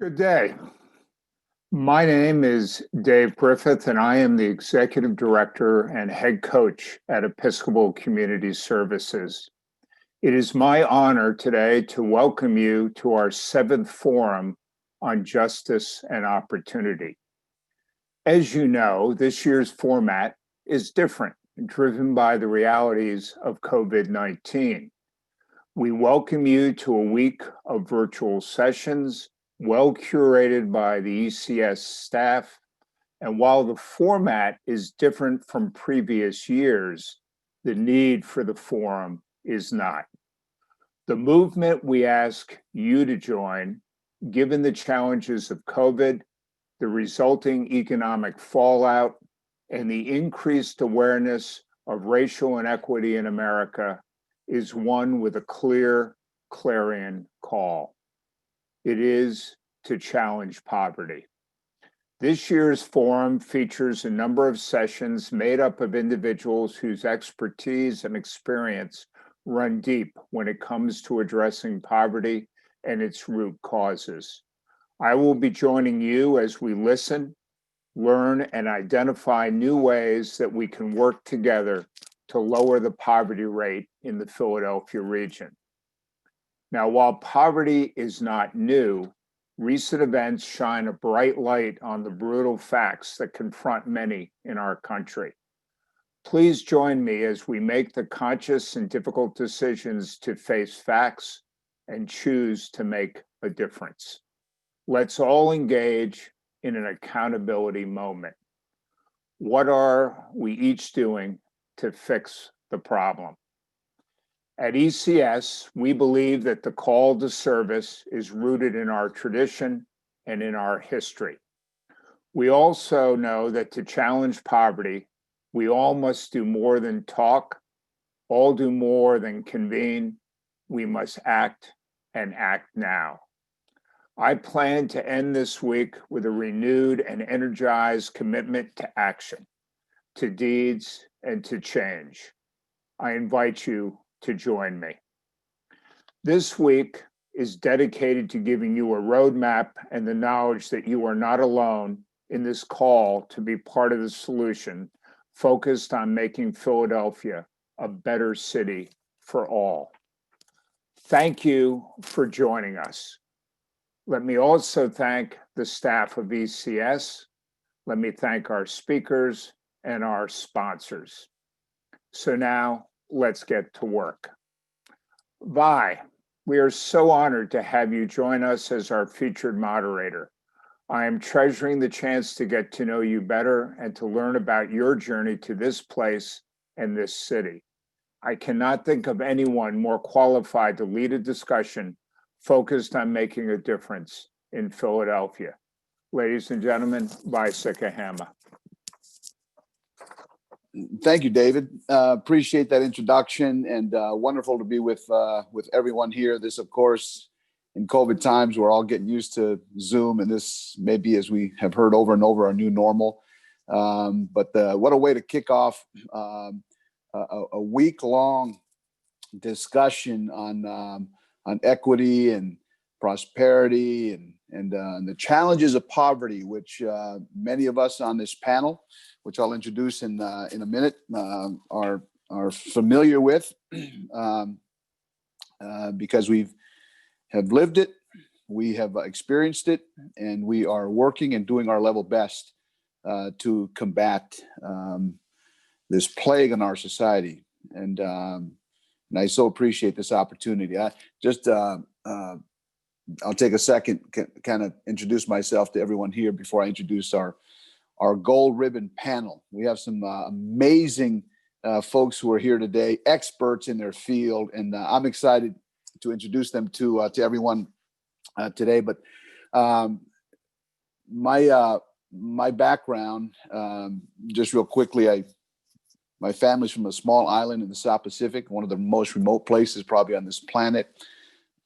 Good day. My name is Dave Griffith, and I am the Executive Director and Head Coach at Episcopal Community Services. It is my honor today to welcome you to our 7th Forum on Justice and Opportunity. As you know, this year's format is different, driven by the realities of COVID-19. We welcome you to a week of virtual sessions, well curated by the ECS staff. And while the format is different from previous years, the need for the forum is not. The movement we ask you to join, given the challenges of COVID, the resulting economic fallout, and the increased awareness of racial inequity in America, is one with a clear clarion call. It is to challenge poverty. This year's forum features a number of sessions made up of individuals whose expertise and experience run deep when it comes to addressing poverty and its root causes. I will be joining you as we listen, learn, and identify new ways that we can work together to lower the poverty rate in the Philadelphia region. Now, while poverty is not new, recent events shine a bright light on the brutal facts that confront many in our country. Please join me as we make the conscious and difficult decisions to face facts and choose to make a difference. Let's all engage in an accountability moment. What are we each doing to fix the problem? At ECS, we believe that the call to service is rooted in our tradition and in our history. We also know that to challenge poverty, we all must do more than talk, all do more than convene. We must act and act now. I plan to end this week with a renewed and energized commitment to action, to deeds, and to change. I invite you to join me. This week is dedicated to giving you a roadmap and the knowledge that you are not alone in this call to be part of the solution, focused on making Philadelphia a better city for all. Thank you for joining us. Let me also thank the staff of ECS. Let me thank our speakers and our sponsors. So now let's get to work. Vi, we are so honored to have you join us as our featured moderator. I am treasuring the chance to get to know you better and to learn about your journey to this place and this city. I cannot think of anyone more qualified to lead a discussion focused on making a difference in Philadelphia. Ladies and gentlemen, Vi Sikahema. Thank you, David. Appreciate that introduction, and wonderful to be with everyone here. This, of course, in COVID times, we're all getting used to Zoom, and this may be, as we have heard over and over, our new normal. But what a way to kick off a week-long discussion on equity and prosperity and the challenges of poverty, which many of us on this panel, which I'll introduce in a minute, are familiar with because we have lived it, we have experienced it, and we are working and doing our level best to combat this plague in our society. And I so appreciate this opportunity. I'll take a second, kind of introduce myself to everyone here before I introduce our gold ribbon panel. We have some amazing folks who are here today, experts in their field, and I'm excited to introduce them to everyone today. But my background, just real quickly, my family's from a small island in the South Pacific, one of the most remote places probably on this planet.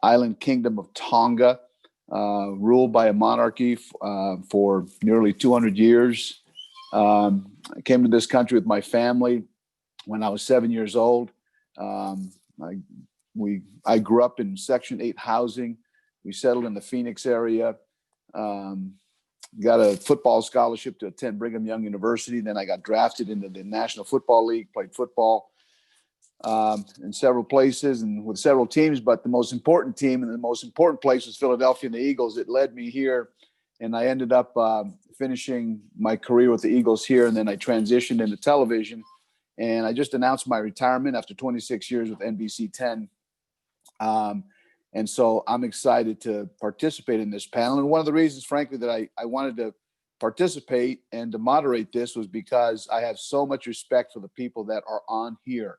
Island Kingdom of Tonga, ruled by a monarchy for nearly 200 years. I came to this country with my family when I was 7 years old. I grew up in Section 8 housing. We settled in the Phoenix area. got a football scholarship to attend Brigham Young University. Then I got drafted into the National Football League, played football in several places and with several teams. But the most important team and the most important place was Philadelphia and the Eagles. It led me here, and I ended up finishing my career with the Eagles here. And then I transitioned into television, and I just announced my retirement after 26 years with NBC 10. And so I'm excited to participate in this panel. And one of the reasons, frankly, that I wanted to participate and to moderate this was because I have so much respect for the people that are on here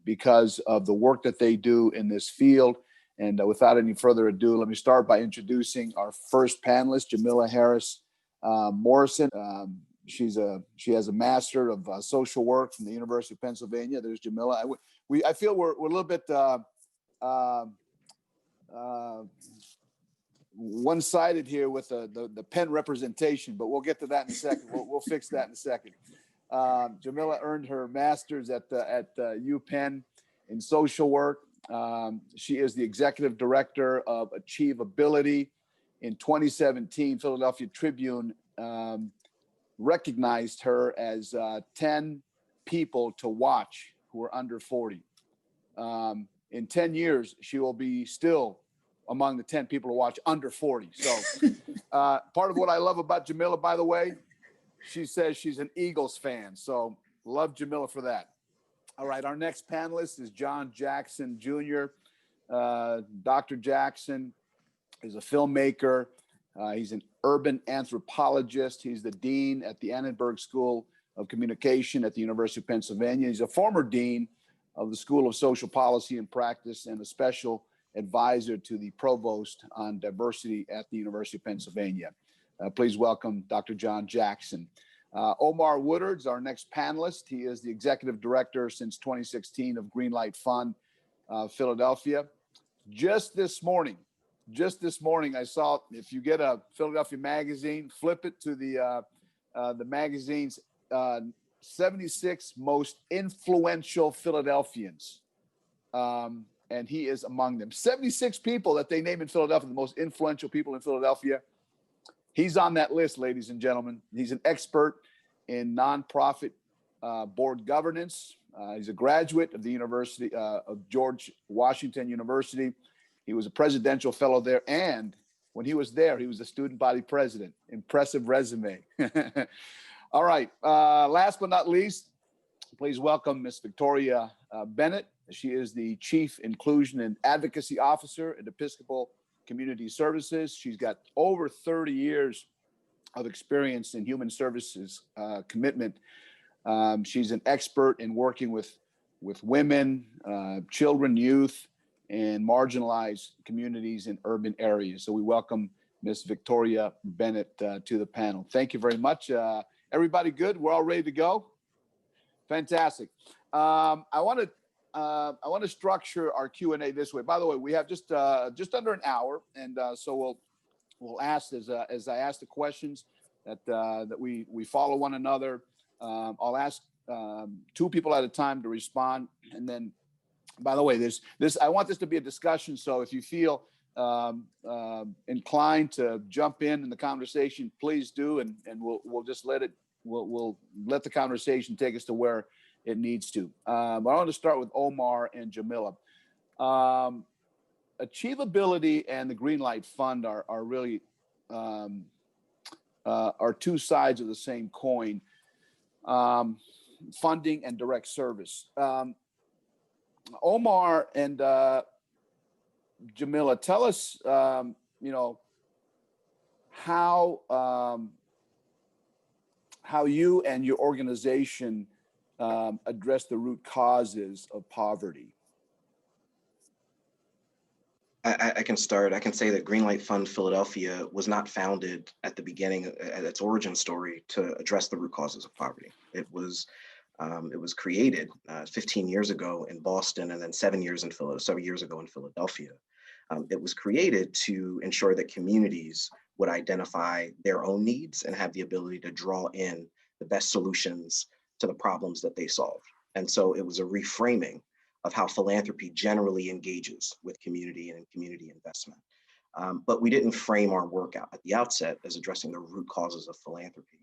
because of the work that they do in this field. And without any further ado, let me start by introducing our first panelist, Jamila Harris-Morrison. She has a Master of Social Work from the University of Pennsylvania. There's Jamila. I feel we're a little bit one-sided here with the Penn representation, but we'll get to that in a second. We'll fix that in a second. Jamila earned her master's at UPenn in social work. She is the executive director of ACHIEVEability. In 2017, Philadelphia Tribune recognized her as 10 people to watch who are under 40. In 10 years, she will be still among the 10 people to watch under 40. So part of what I love about Jamila, by the way, she says she's an Eagles fan. So love Jamila for that. All right, our next panelist is John Jackson Jr. Dr. Jackson is a filmmaker. He's an urban anthropologist. He's the dean at the Annenberg School of Communication at the University of Pennsylvania. He's a former dean of the School of Social Policy and Practice and a special advisor to the provost on diversity at the University of Pennsylvania. Please welcome Dr. John Jackson. Omar Woodard is our next panelist. He is the executive director since 2016 of GreenLight Fund, Philadelphia. Just this morning, I saw, if you get a Philadelphia magazine, flip it to the magazine's 76 most influential Philadelphians. And he is among them. 76 people that they name in Philadelphia, the most influential people in Philadelphia. He's on that list, ladies and gentlemen. He's an expert in nonprofit board governance. He's a graduate of the University of George Washington University. He was a presidential fellow there. And when he was there, he was a student body president. Impressive resume. All right. Last but not least, please welcome Ms. Victoria Bennett. She is the Chief Inclusion and Advocacy Officer at Episcopal Community Services. She's got over 30 years of experience in human services commitment. She's an expert in working with women, children, youth, and marginalized communities in urban areas. So we welcome Ms. Victoria Bennett to the panel. Thank you very much. Everybody good? We're all ready to go? Fantastic. I want to structure our Q&A this way. By the way, we have just under an hour, and so we'll ask as I ask the questions that we follow one another. I'll ask two people at a time to respond, and then, by the way, this I want this to be a discussion. So if you feel inclined to jump in the conversation, please do, and we'll just let it. We'll let the conversation take us to where it needs to. I want to start with Omar and Jamila. ACHIEVEability and the GreenLight Fund are really are two sides of the same coin. Funding and direct service. Omar and Jamila, tell us, how you and your organization address the root causes of poverty. I can start. I can say that GreenLight Fund Philadelphia was not founded at the beginning, at its origin story, to address the root causes of poverty. It was created 15 years ago in Boston, and then 7 years ago in Philadelphia. It was created to ensure that communities would identify their own needs and have the ability to draw in the best solutions to the problems that they solved. And so it was a reframing of how philanthropy generally engages with community and community investment. But we didn't frame our work out at the outset as addressing the root causes of philanthropy.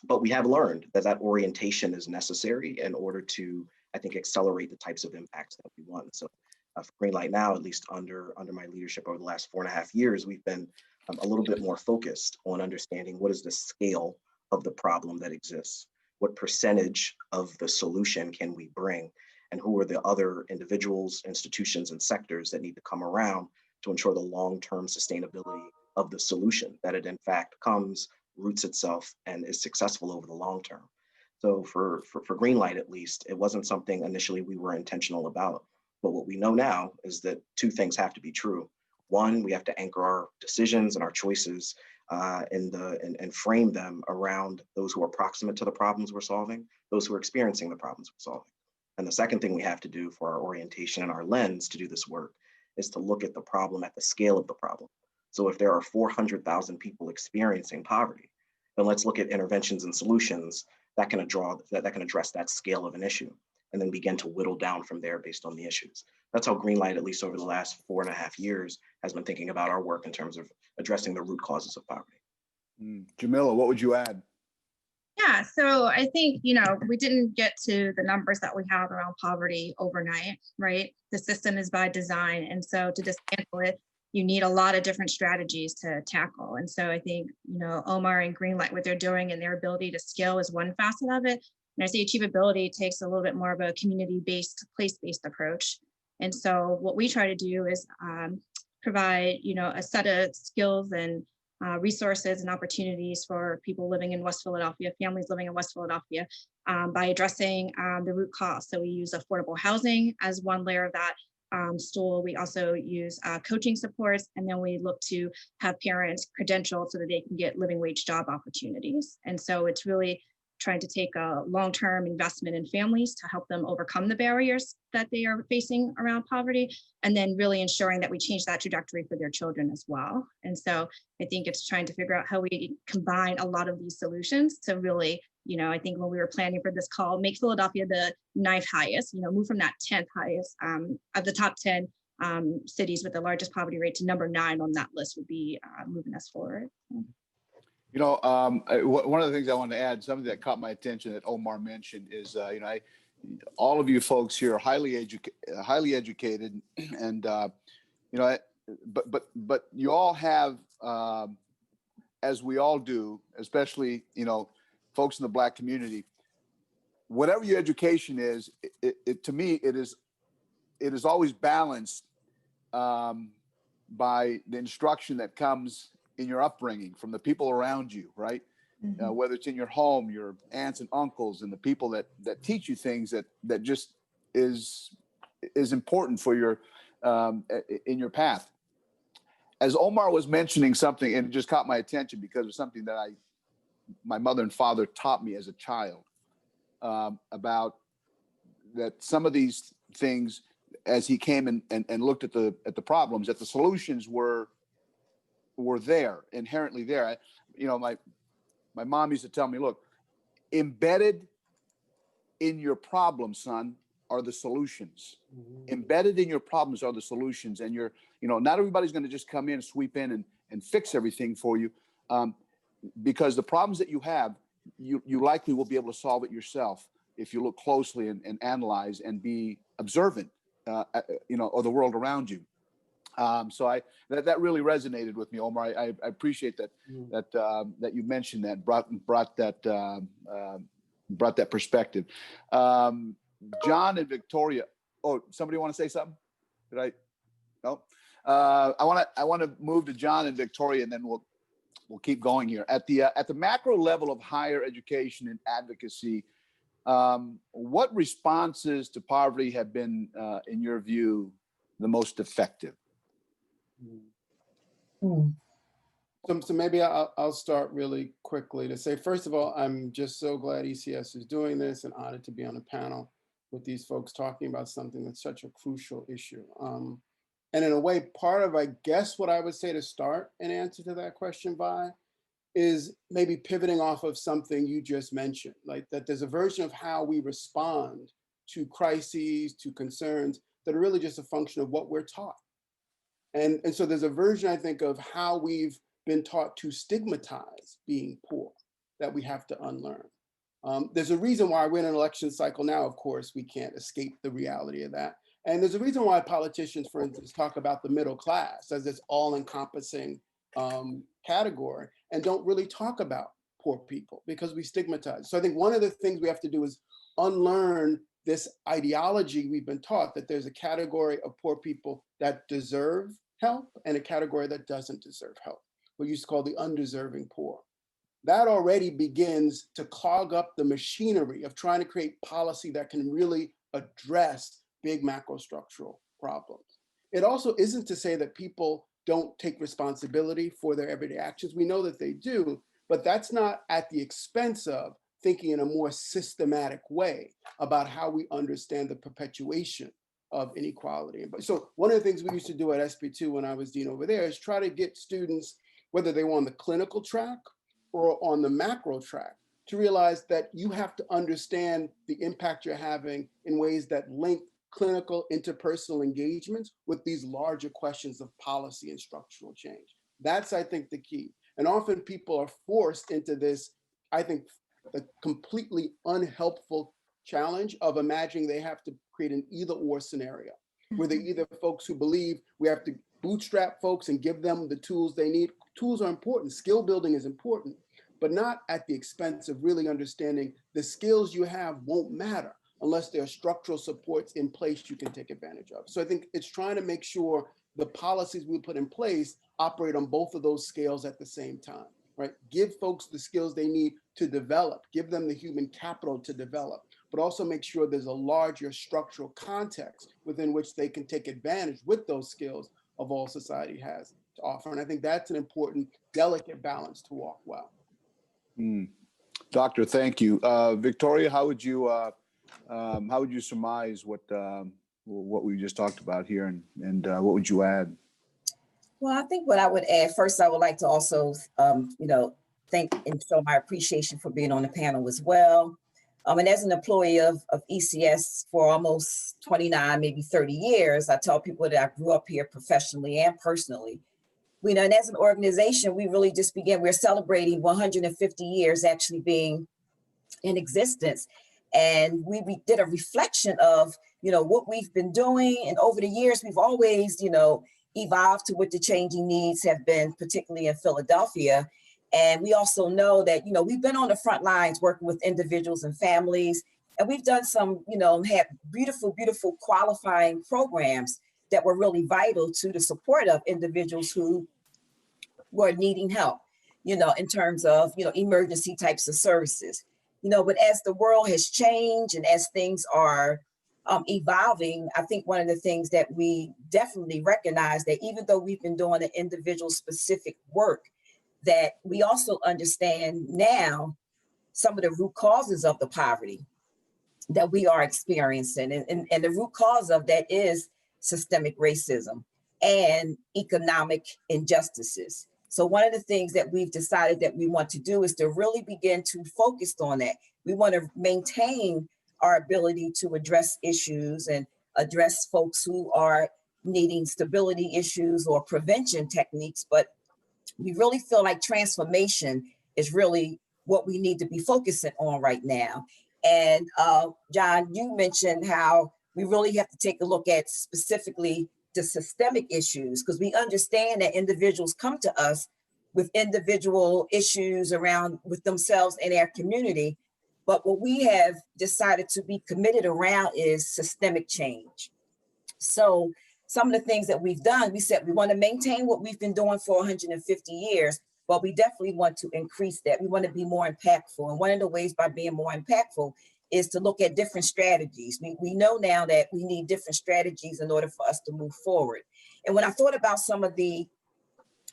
But we have learned that that orientation is necessary in order to, I think, accelerate the types of impacts that we want. So for GreenLight now, at least under my leadership over the last 4.5 years, we've been a little bit more focused on understanding what is the scale of the problem that exists, what percentage of the solution can we bring, and who are the other individuals, institutions, and sectors that need to come around to ensure the long-term sustainability of the solution, that it in fact comes, roots itself, and is successful over the long term. So for GreenLight, at least, it wasn't something initially we were intentional about. But what we know now is that two things have to be true. One, we have to anchor our decisions and our choices and frame them around those who are proximate to the problems we're solving, those who are experiencing the problems we're solving. And the second thing we have to do for our orientation and our lens to do this work is to look at the problem at the scale of the problem. So if there are 400,000 people experiencing poverty, then let's look at interventions and solutions that can address that scale of an issue, and then begin to whittle down from there based on the issues. That's how GreenLight, at least over the last 4.5 years, has been thinking about our work in terms of addressing the root causes of poverty. Jamila, what would you add? Yeah, so I think, we didn't get to the numbers that we have around poverty overnight, right? The system is by design. And so to dismantle it, you need a lot of different strategies to tackle. And so I think, Omar and GreenLight, what they're doing and their ability to scale is one facet of it. And I say achievability takes a little bit more of a community-based, place-based approach. And so what we try to do is provide, a set of skills and resources and opportunities for people living in West Philadelphia, families living in West Philadelphia, by addressing the root cause. So we use affordable housing as one layer of that stool. We also use coaching supports, and then we look to have parents credentialed so that they can get living wage job opportunities. And so it's really trying to take a long-term investment in families to help them overcome the barriers that they are facing around poverty, and then really ensuring that we change that trajectory for their children as well. And so I think it's trying to figure out how we combine a lot of these solutions to really, I think when we were planning for this call, make Philadelphia the 9th highest, move from that 10th highest of the top 10 cities with the largest poverty rate to number 9 on that list would be moving us forward. One of the things I wanted to add, something that caught my attention that Omar mentioned is, all of you folks here are highly educated, and but you all have, as we all do, especially folks in the Black community, whatever your education is, to me it is always balanced by the instruction that comes in your upbringing from the people around you, right? Mm-hmm. Whether it's in your home, your aunts and uncles, and the people that teach you things that just is important for your in your path. As Omar was mentioning something, and it just caught my attention because of something that my mother and father taught me as a child, about that some of these things, as he came and looked at the problems, that the solutions were there, inherently there. My mom used to tell me, look, embedded in your problems, son, are the solutions. Mm-hmm. Embedded in your problems are the solutions. And not everybody's going to just come in, sweep in and fix everything for you. Because the problems that you have, you likely will be able to solve it yourself if you look closely and analyze and be observant, of the world around you. So that really resonated with me, Omar. I appreciate that that you mentioned that, brought that perspective. John and Victoria. Oh, somebody want to say something? Did I? No. I want to move to John and Victoria, and then we'll keep going here. At the macro level of higher education and advocacy, what responses to poverty have been, in your view, the most effective? So maybe I'll start really quickly to say, first of all, I'm just so glad ECS is doing this and honored to be on a panel with these folks talking about something that's such a crucial issue. And in a way, part of, I guess, what I would say to start an answer to that question by is maybe pivoting off of something you just mentioned, like that there's a version of how we respond to crises, to concerns that are really just a function of what we're taught. And so there's a version, I think, of how we've been taught to stigmatize being poor that we have to unlearn. There's a reason why we're in an election cycle now. Of course, we can't escape the reality of that. And there's a reason why politicians, for instance, talk about the middle class as this all-encompassing category and don't really talk about poor people because we stigmatize. So I think one of the things we have to do is unlearn this ideology we've been taught that there's a category of poor people that deserve help and a category that doesn't deserve help, what you used to call the undeserving poor. That already begins to clog up the machinery of trying to create policy that can really address big macro structural problems. It also isn't to say that people don't take responsibility for their everyday actions. We know that they do, but that's not at the expense of thinking in a more systematic way about how we understand the perpetuation of inequality. So one of the things we used to do at SP2 when I was dean over there is try to get students, whether they were on the clinical track or on the macro track, to realize that you have to understand the impact you're having in ways that link clinical interpersonal engagements with these larger questions of policy and structural change. That's, I think, the key. And often people are forced into this, I think, a completely unhelpful challenge of imagining they have to create an either-or scenario, where they're either folks who believe we have to bootstrap folks and give them the tools they need. Tools are important, skill building is important, but not at the expense of really understanding the skills you have won't matter unless there are structural supports in place you can take advantage of. So I think it's trying to make sure the policies we put in place operate on both of those scales at the same time, right? Give folks the skills they need to develop, give them the human capital to develop, but also make sure there's a larger structural context within which they can take advantage with those skills of all society has to offer. And I think that's an important, delicate balance to walk well. Doctor, thank you. Victoria, how would you surmise what we just talked about here, and what would you add? Well, I think what I would add, first, I would like to also, thank and show my appreciation for being on the panel as well. And as an employee of ECS for almost 29, maybe 30 years, I tell people that I grew up here professionally and personally. And as an organization, we really just began, we're celebrating 150 years actually being in existence. And we did a reflection of, what we've been doing. And over the years, we've always, evolved to what the changing needs have been, particularly in Philadelphia. And we also know that, we've been on the front lines working with individuals and families. And we've done some, had beautiful, beautiful qualifying programs that were really vital to the support of individuals who were needing help, in terms of, emergency types of services. But as the world has changed and as things are evolving, I think one of the things that we definitely recognize that even though we've been doing the individual specific work, that we also understand now some of the root causes of the poverty that we are experiencing. And the root cause of that is systemic racism and economic injustices. So one of the things that we've decided that we want to do is to really begin to focus on that. We want to maintain our ability to address issues and address folks who are needing stability issues or prevention techniques, but we really feel like transformation is really what we need to be focusing on right now. And John, you mentioned how we really have to take a look at specifically the systemic issues, because we understand that individuals come to us with individual issues around with themselves and their community. But what we have decided to be committed around is systemic change. So some of the things that we've done, we said we want to maintain what we've been doing for 150 years, but we definitely want to increase that. We want to be more impactful. And one of the ways by being more impactful is to look at different strategies. We know now that we need different strategies in order for us to move forward. And when I thought about some of the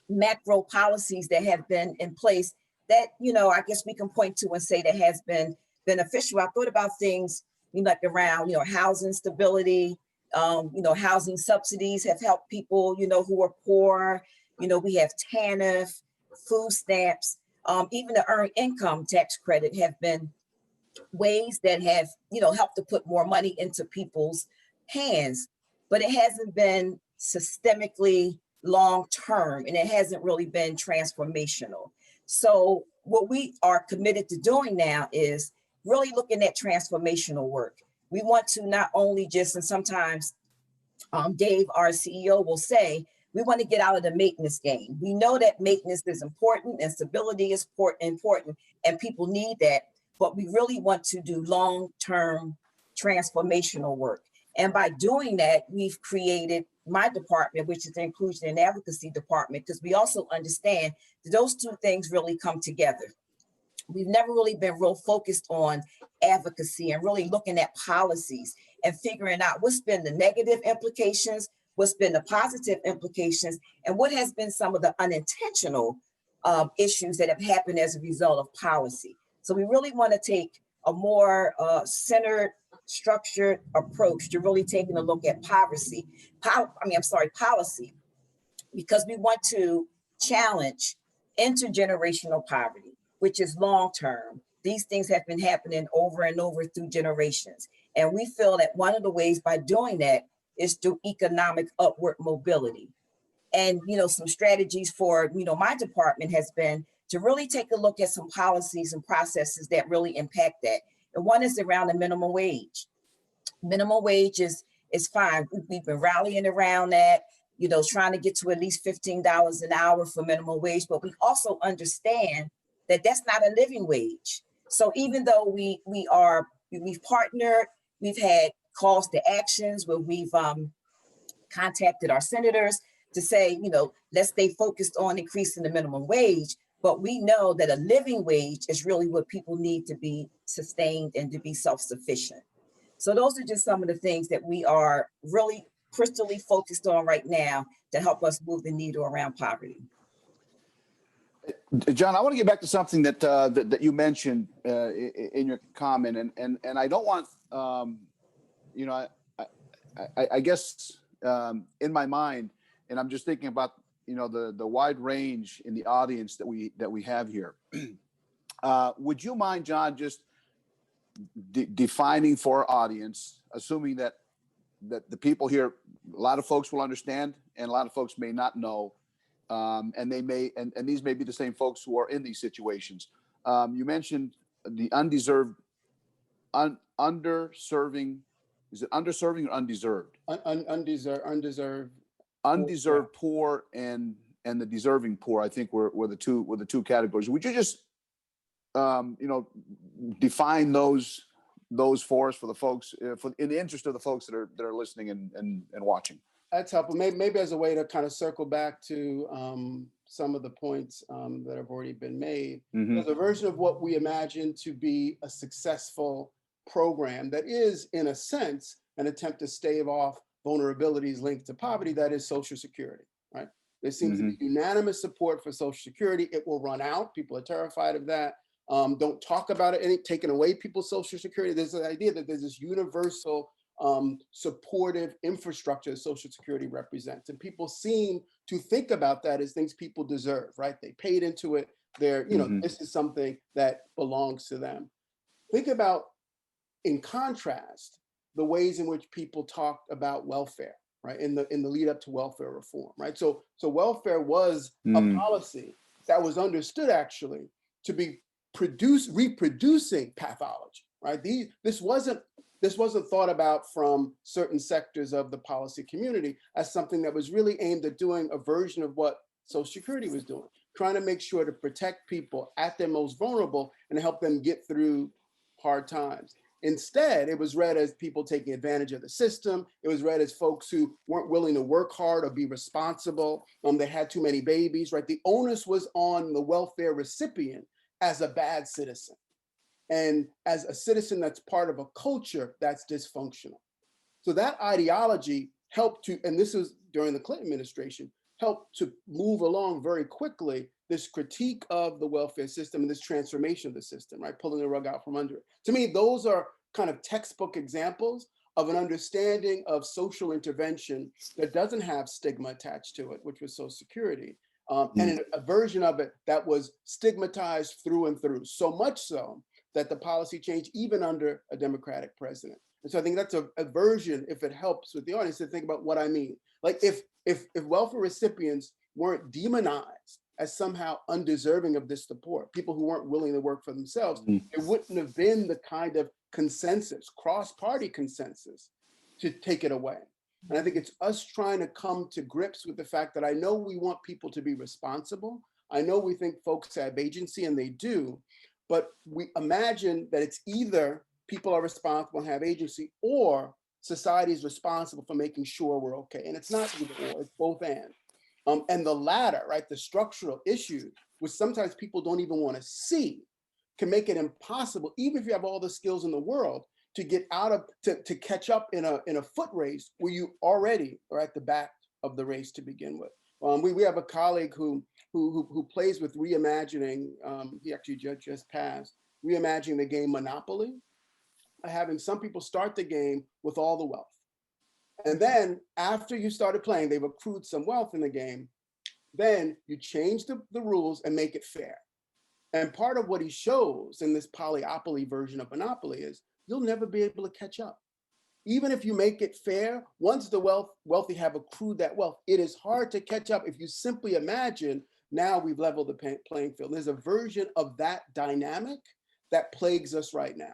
macro policies that have been in place that, I guess we can point to and say that has been beneficial, I thought about things like around, housing stability, housing subsidies have helped people, who are poor. We have TANF, food stamps, even the earned income tax credit have been ways that have, helped to put more money into people's hands, but it hasn't been systemically long-term, and it hasn't really been transformational. So what we are committed to doing now is really looking at transformational work. We want to not only just, and sometimes Dave, our CEO, will say, we want to get out of the maintenance game. We know that maintenance is important and stability is important, and people need that, but we really want to do long-term transformational work. And by doing that, we've created my department, which is the Inclusion and Advocacy Department, because we also understand that those two things really come together. We've never really been real focused on advocacy and really looking at policies and figuring out what's been the negative implications, what's been the positive implications, and what has been some of the unintentional issues that have happened as a result of policy. So we really want to take a more centered, structured approach to really taking a look at policy, because we want to challenge intergenerational poverty, which is long-term. These things have been happening over and over through generations. And we feel that one of the ways by doing that is through economic upward mobility. And, some strategies for, my department has been to really take a look at some policies and processes that really impact that. And one is around the minimum wage. Minimum wage is fine. We've been rallying around that, trying to get to at least $15 an hour for minimum wage, but we also understand that that's not a living wage. So even though we've partnered, we've had calls to actions where we've contacted our senators to say, let's stay focused on increasing the minimum wage, but we know that a living wage is really what people need to be sustained and to be self-sufficient. So those are just some of the things that we are really crystally focused on right now to help us move the needle around poverty. John, I want to get back to something that you mentioned in your comment, and I don't want, I guess in my mind, and I'm just thinking about the wide range in the audience that we have here. Would you mind, John, just defining for our audience, assuming that the people here, a lot of folks will understand, and a lot of folks may not know. And they may, and these may be the same folks who are in these situations. You mentioned the underserving. Is it underserving or undeserved? Undeserved poor and the deserving poor. I think were the two categories. Would you just define those for us, for the folks, in the interest of the folks that are listening and watching? That's helpful. Maybe as a way to kind of circle back to some of the points that have already been made. Mm-hmm. There's a version of what we imagine to be a successful program that is, in a sense, an attempt to stave off vulnerabilities linked to poverty, that is Social Security, right? There seems to be unanimous support for Social Security. It will run out. People are terrified of that. Don't talk about it, taking away people's Social Security. There's the idea that there's this universal supportive infrastructure Social Security represents. And people seem to think about that as things people deserve, right? They paid into it. They're, this is something that belongs to them. Think about, in contrast, the ways in which people talked about welfare, right? In the lead up to welfare reform, right? So welfare was a policy that was understood actually to be reproducing pathology, right? This wasn't thought about from certain sectors of the policy community as something that was really aimed at doing a version of what Social Security was doing, trying to make sure to protect people at their most vulnerable and help them get through hard times. Instead, it was read as people taking advantage of the system. It was read as folks who weren't willing to work hard or be responsible. They had too many babies, right? The onus was on the welfare recipient as a bad citizen, and as a citizen that's part of a culture that's dysfunctional. So that ideology helped to, and this was during the Clinton administration, helped to move along very quickly this critique of the welfare system and this transformation of the system, right? Pulling the rug out from under it. To me, those are kind of textbook examples of an understanding of social intervention that doesn't have stigma attached to it, which was Social Security. And a version of it that was stigmatized through and through, so much so that the policy changed even under a Democratic president. And so I think that's a version, if it helps with the audience to think about what I mean. Like if if welfare recipients weren't demonized as somehow undeserving of this support, people who weren't willing to work for themselves, there wouldn't have been the kind of consensus, cross-party consensus, to take it away. And I think it's us trying to come to grips with the fact that I know we want people to be responsible. I know we think folks have agency, and they do, but we imagine that it's either people are responsible and have agency, or society is responsible for making sure we're okay. And it's not either or, it's both and. And the latter, right, the structural issues, which sometimes people don't even want to see, can make it impossible, even if you have all the skills in the world, to get out of, to catch up in a foot race where you already are at the back of the race to begin with. We have a colleague who plays with reimagining, he actually just passed, reimagining the game Monopoly, having some people start the game with all the wealth. And then after you started playing, they've accrued some wealth in the game, then you change the rules and make it fair. And part of what he shows in this polyopoly version of Monopoly is you'll never be able to catch up. Even if you make it fair, once the wealthy have accrued that wealth, it is hard to catch up if you simply imagine now we've leveled the playing field. There's a version of that dynamic that plagues us right now.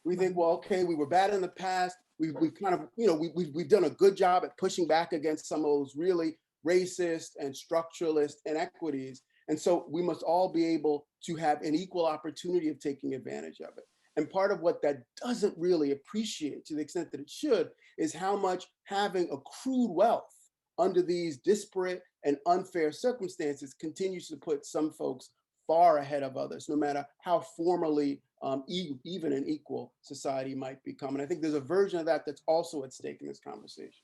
We think, well, okay, we were bad in the past. We've kind of, we've done a good job at pushing back against some of those really racist and structuralist inequities. And so we must all be able to have an equal opportunity of taking advantage of it. And part of what that doesn't really appreciate, to the extent that it should, is how much having accrued wealth under these disparate and unfair circumstances continues to put some folks far ahead of others, no matter how formally even an equal society might become. And I think there's a version of that that's also at stake in this conversation.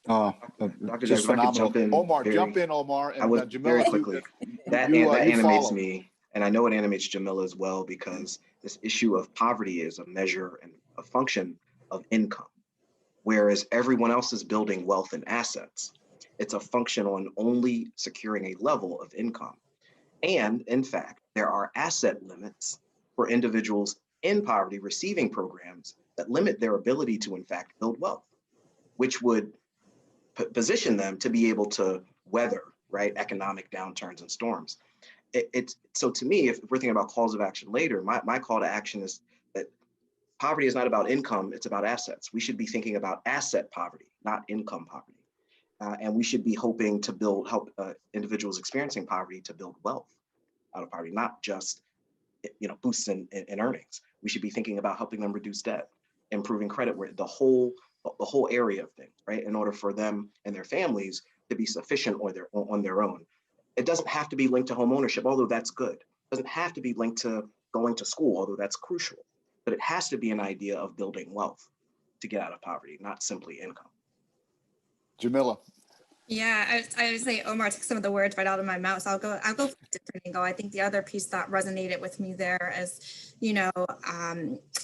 Dr. Just phenomenal. Omar, very, jump in, Omar. And I would Jamila, very quickly. That animates me, and I know it animates Jamila as well, because this issue of poverty is a measure and a function of income, whereas everyone else is building wealth and assets. It's a function on only securing a level of income. And in fact, there are asset limits for individuals in poverty receiving programs that limit their ability to, in fact, build wealth, which would position them to be able to weather, right, economic downturns and storms. So to me, if we're thinking about calls of action later, my call to action is that poverty is not about income, it's about assets. We should be thinking about asset poverty, not income poverty. And we should be hoping to help individuals experiencing poverty to build wealth out of poverty, not just boosts in earnings. We should be thinking about helping them reduce debt, improving credit, where the whole area of things, right? In order for them and their families to be sufficient on their own. It doesn't have to be linked to home ownership, although that's good. It doesn't have to be linked to going to school, although that's crucial. But it has to be an idea of building wealth to get out of poverty, not simply income. Jamila. Yeah, I would say Omar took some of the words right out of my mouth. So I'll go for a different angle. I think the other piece that resonated with me there is,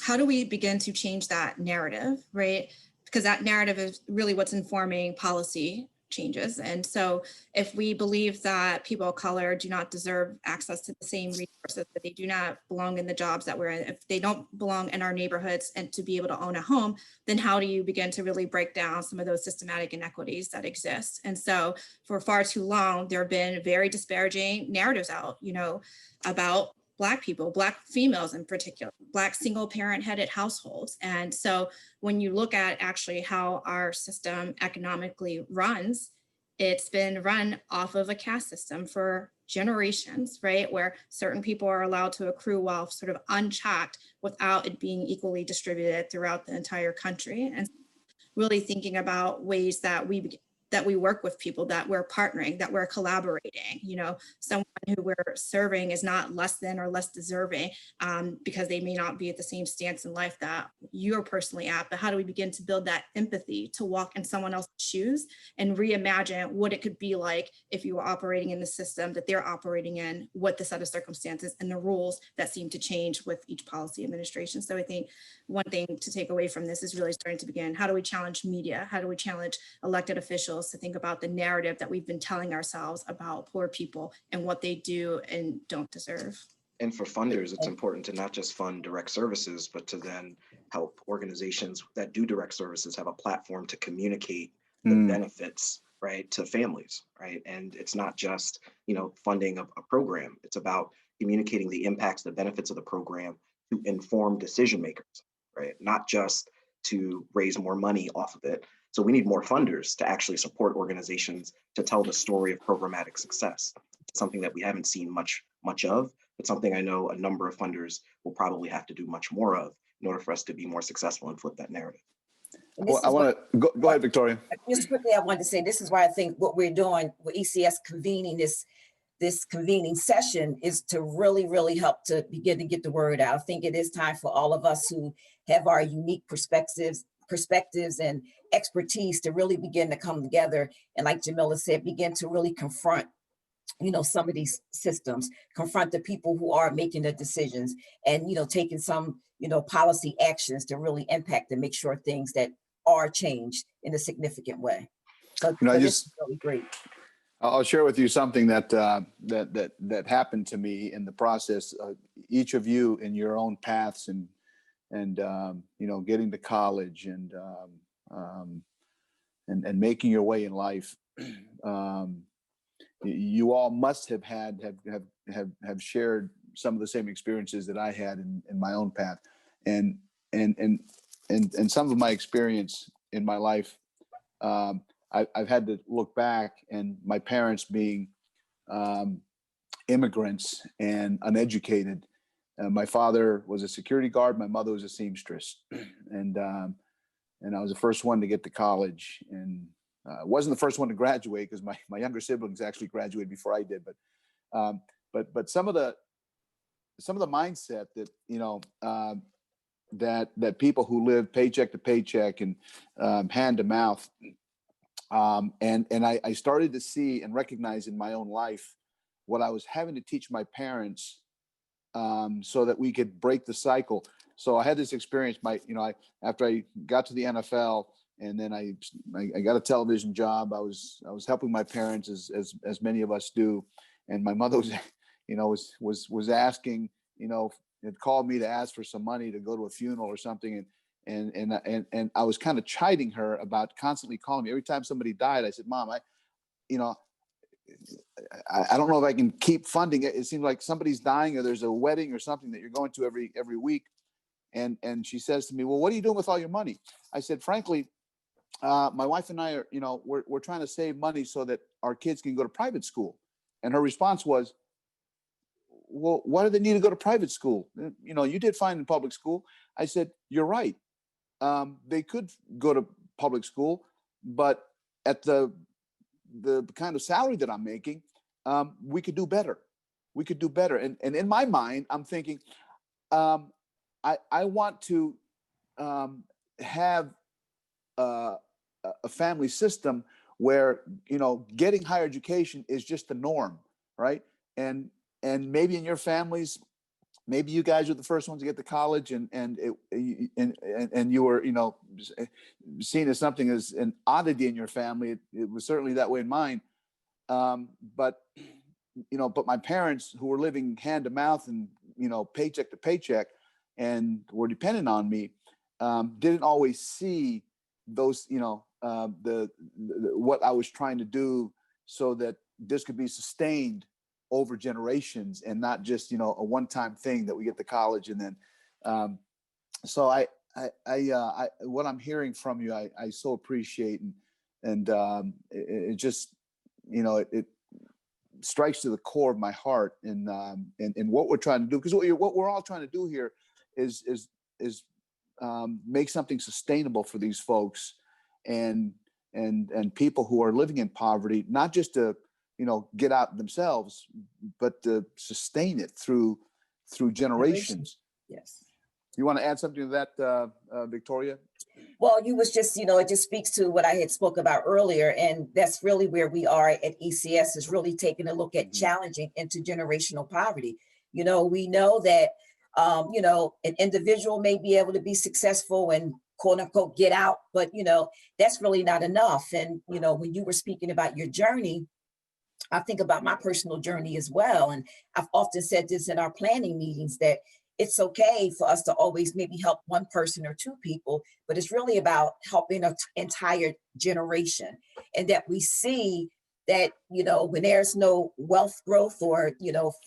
how do we begin to change that narrative, right? Because that narrative is really what's informing policy changes. And so if we believe that people of color do not deserve access to the same resources, that they do not belong in the jobs that we're in, if they don't belong in our neighborhoods and to be able to own a home, then how do you begin to really break down some of those systematic inequities that exist? And so for far too long, there have been very disparaging narratives out, about Black people, Black females in particular, Black single parent headed households. And so when you look at actually how our system economically runs, it's been run off of a caste system for generations, right? Where certain people are allowed to accrue wealth sort of unchecked without it being equally distributed throughout the entire country. And really thinking about ways that we work with people, that we're partnering, that we're collaborating. Someone who we're serving is not less than or less deserving because they may not be at the same stance in life that you're personally at. But how do we begin to build that empathy to walk in someone else's shoes and reimagine what it could be like if you were operating in the system that they're operating in, what the set of circumstances and the rules that seem to change with each policy administration. So I think one thing to take away from this is really starting to begin, how do we challenge media? How do we challenge elected officials to think about the narrative that we've been telling ourselves about poor people and what they do and don't deserve? And for funders, it's important to not just fund direct services, but to then help organizations that do direct services have a platform to communicate the benefits, right, to families, right? And it's not just, funding a program. It's about communicating the impacts, the benefits of the program to inform decision makers, right? Not just to raise more money off of it. So we need more funders to actually support organizations to tell the story of programmatic success. It's something that we haven't seen much of, but something I know a number of funders will probably have to do much more of in order for us to be more successful and flip that narrative. Well, I want to go ahead, Victoria. Just quickly, I wanted to say, this is why I think what we're doing with ECS convening this convening session is to really, really help to begin to get the word out. I think it is time for all of us who have our unique perspectives and expertise to really begin to come together. And like Jamila said, begin to really confront, some of these systems, confront the people who are making the decisions and, taking some, policy actions to really impact and make sure things that are changed in a significant way. So this is really great. I'll share with you something that that happened to me in the process. Each of you in your own paths and getting to college and making your way in life. You all must have shared some of the same experiences that I had in my own path, and some of my experience in my life. I've had to look back, and my parents being immigrants and uneducated. My father was a security guard. My mother was a seamstress, and I was the first one to get to college, and wasn't the first one to graduate because my younger siblings actually graduated before I did. But some of the mindset that that people who live paycheck to paycheck and hand to mouth. And I started to see and recognize in my own life what I was having to teach my parents so that we could break the cycle. So I had this experience. After I got to the NFL and then I got a television job, I was helping my parents as many of us do, and my mother was asking, had called me to ask for some money to go to a funeral or something, and I was kind of chiding her about constantly calling me every time somebody died. I said, Mom, I don't know if I can keep funding it. It seems like somebody's dying or there's a wedding or something that you're going to every week. And she says to me, well, what are you doing with all your money? I said, frankly, my wife and I are, we're trying to save money so that our kids can go to private school. And her response was, well, why do they need to go to private school? You did fine in public school. I said, you're right. They could go to public school, but at the kind of salary that I'm making, we could do better. We could do better. And in my mind, I'm thinking, I want to have a family system where, getting higher education is just the norm, right? And maybe in your families, maybe you guys were the first ones to get to college, and you were, seen as something as an oddity in your family. It was certainly that way in mine. But my parents, who were living hand to mouth and paycheck to paycheck, and were dependent on me, didn't always see those, what I was trying to do so that this could be sustained over generations and not just a one-time thing that we get to college and then so I what I'm hearing from you, I so appreciate, and it just it strikes to the core of my heart and what we're trying to do, because what we're all trying to do here is make something sustainable for these folks and people who are living in poverty, not just to get out themselves, but to sustain it through generations. Yes. You want to add something to that, Victoria? Well, you was just, it just speaks to what I had spoke about earlier. And that's really where we are at ECS, is really taking a look at challenging intergenerational poverty. We know that, an individual may be able to be successful and quote unquote get out, but, that's really not enough. And, when you were speaking about your journey, I think about my personal journey as well. And I've often said this in our planning meetings, that it's okay for us to always maybe help one person or two people, but it's really about helping an entire generation. and that we see that, when there's no wealth growth or,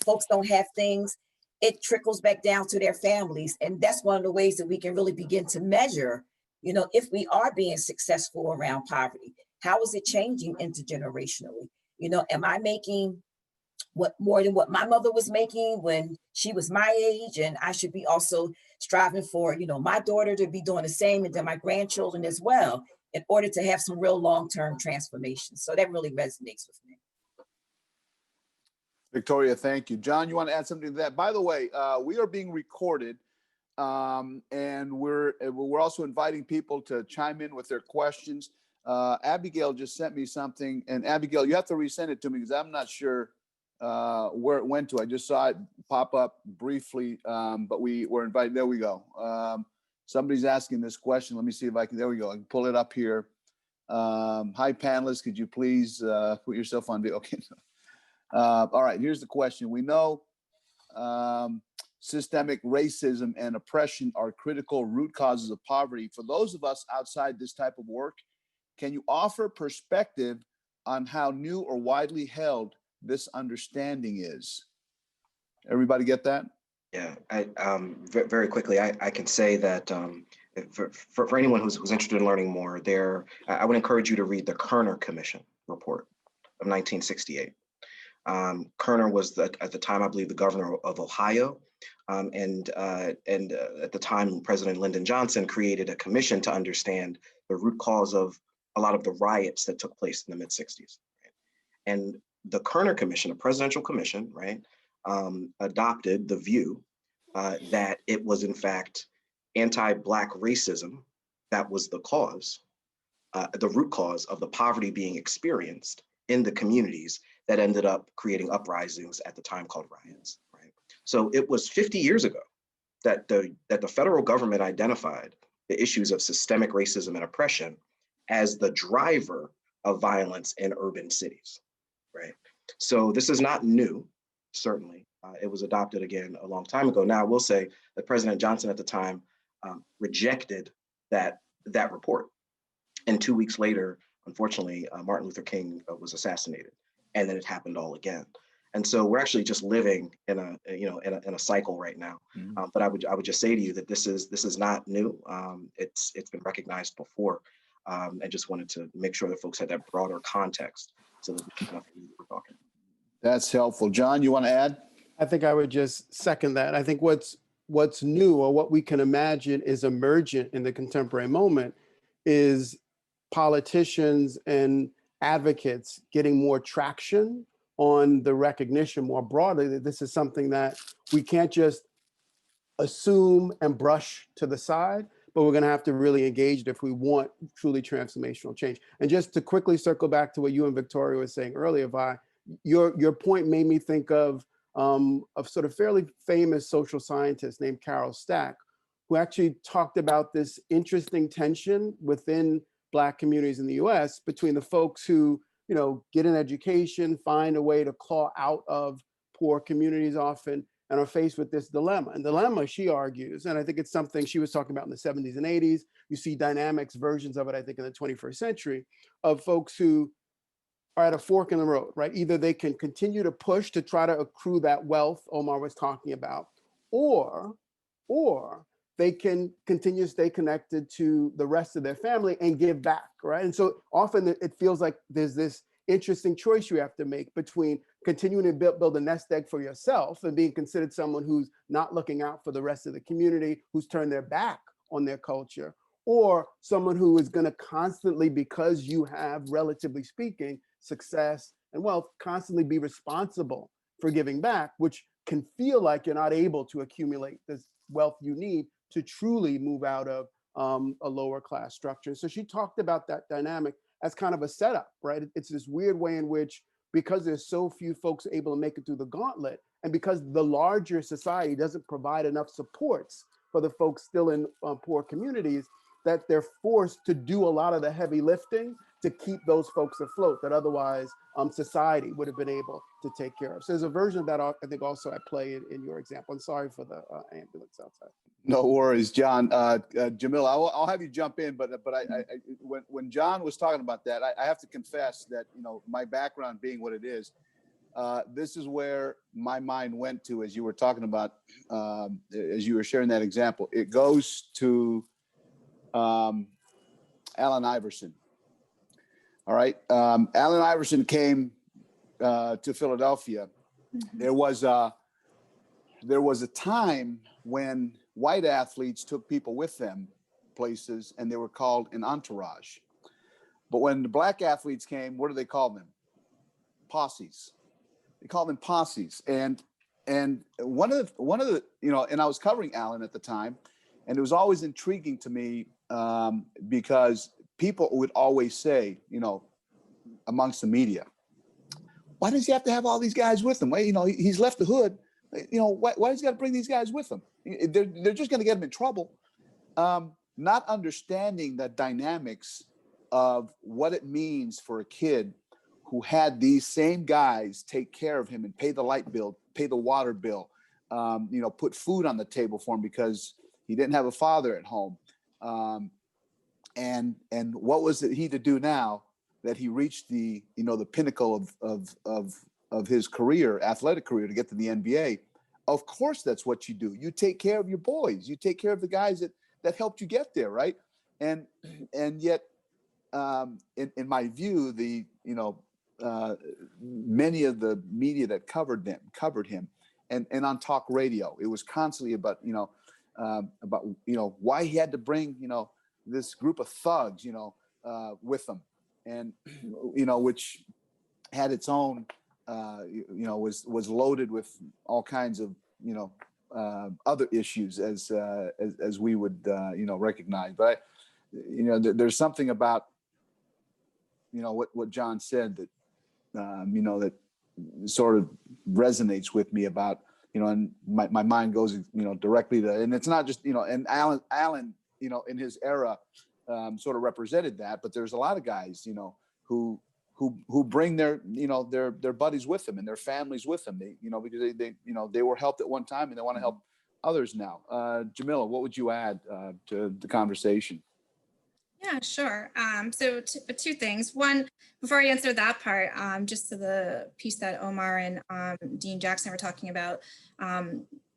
folks don't have things, it trickles back down to their families. And that's one of the ways that we can really begin to measure, if we are being successful around poverty. How is it changing intergenerationally? Am I making more than what my mother was making when she was my age? And I should be also striving for, my daughter to be doing the same, and then my grandchildren as well, in order to have some real long-term transformation. So that really resonates with me. Victoria, thank you. John, you want to add something to that? By the way, we are being recorded, and we're also inviting people to chime in with their questions. Abigail just sent me something, and Abigail, you have to resend it to me because I'm not sure where it went to. I just saw it pop up briefly, but we were invited. There we go. Somebody's asking this question. Let me see if I can. There we go. I can pull it up here. Hi, panelists. Could you please put yourself on video? Okay. All right. Here's the question. We know systemic racism and oppression are critical root causes of poverty. For those of us outside this type of work, can you offer perspective on how new or widely held this understanding is? Everybody get that? Yeah, very quickly, I can say that for anyone who's interested in learning more, I would encourage you to read the Kerner Commission report of 1968. Kerner was at the time, I believe, the governor of Ohio, and at the time, President Lyndon Johnson created a commission to understand the root cause of a lot of the riots that took place in the mid-60s. Right? And the Kerner Commission, a presidential commission, right, adopted the view that it was in fact anti-Black racism that was the cause, the root cause of the poverty being experienced in the communities that ended up creating uprisings at the time called riots. Right. So it was 50 years ago that the federal government identified the issues of systemic racism and oppression as the driver of violence in urban cities. Right. So this is not new, certainly. It was adopted again a long time ago. Now, I will say that President Johnson at the time rejected that report. And 2 weeks later, unfortunately, Martin Luther King was assassinated, and then it happened all again. And so we're actually just living in a cycle right now. Mm-hmm. But I would just say to you that this is not new. It's been recognized before, and just wanted to make sure that folks had that broader context so that we kind of know what we're talking about. That's helpful. John, you want to add? I think I would just second that. I think what's new, or what we can imagine is emergent in the contemporary moment, is politicians and advocates getting more traction on the recognition more broadly that this is something that we can't just assume and brush to the side, but we're going to have to really engage it if we want truly transformational change. And just to quickly circle back to what you and Victoria were saying earlier, Vi, your point made me think of sort of fairly famous social scientist named Carol Stack, who actually talked about this interesting tension within Black communities in the US between the folks who, get an education, find a way to claw out of poor communities often, and are faced with this dilemma. And dilemma, she argues, and I think it's something she was talking about in the 70s and 80s. You see dynamics versions of it, I think, in the 21st century, of folks who are at a fork in the road, right? Either they can continue to push to try to accrue that wealth Omar was talking about, or they can continue to stay connected to the rest of their family and give back, right? And so often it feels like there's this interesting choice you have to make between continuing to build a nest egg for yourself and being considered someone who's not looking out for the rest of the community, who's turned their back on their culture, or someone who is going to constantly, because you have, relatively speaking, success and wealth, constantly be responsible for giving back, which can feel like you're not able to accumulate this wealth you need to truly move out of a lower class structure. So she talked about that dynamic as kind of a setup, right? It's this weird way in which, because there's so few folks able to make it through the gauntlet, and because the larger society doesn't provide enough supports for the folks still in poor communities, that they're forced to do a lot of the heavy lifting to keep those folks afloat that otherwise society would have been able to take care of. So there's a version of that, I think, also at play in your example. I'm sorry for the ambulance outside. No worries, John. Jamila, I'll have you jump in, but when John was talking about that, I have to confess that, you know, my background being what it is, this is where my mind went to as you were talking about, as you were sharing that example. It goes to Allen Iverson. All right. Allen Iverson came to Philadelphia. Mhm. There was a time when white athletes took people with them places, and they were called an entourage. But when the black athletes came, what do they call them? Posses. They call them posses. And one of the you know, and I was covering Allen at the time, and it was always intriguing to me because people would always say, you know, amongst the media, why does he have to have all these guys with him? Well, you know, he's left the hood. You know, why does he got to bring these guys with him? They're just going to get him in trouble. Not understanding the dynamics of what it means for a kid who had these same guys take care of him and pay the light bill, pay the water bill, you know, put food on the table for him because he didn't have a father at home. And what was it he to do now that he reached the, you know, the pinnacle of his career, athletic career, to get to the NBA? Of course, that's what you do. You take care of your boys. You take care of the guys that helped you get there, right? And yet, in my view, many of the media that covered him, and on talk radio, it was constantly about why he had to bring, you know, this group of thugs, you know, with him, and you know, which had its own. Was loaded with all kinds of, you know, other issues as we would, recognize. But, you know, there's something about, you know, what John said that, that sort of resonates with me about, you know, and my mind goes, you know, directly to, and it's not just, you know, and Allen, you know, in his era sort of represented that, but there's a lot of guys, you know, who bring their, you know, their buddies with them and their families with them. They, you know, because they were helped at one time and they want to help others now. Jamila, what would you add to the conversation? Yeah, sure. So two things. One, before I answer that part, just to the piece that Omar and Dean Jackson were talking about,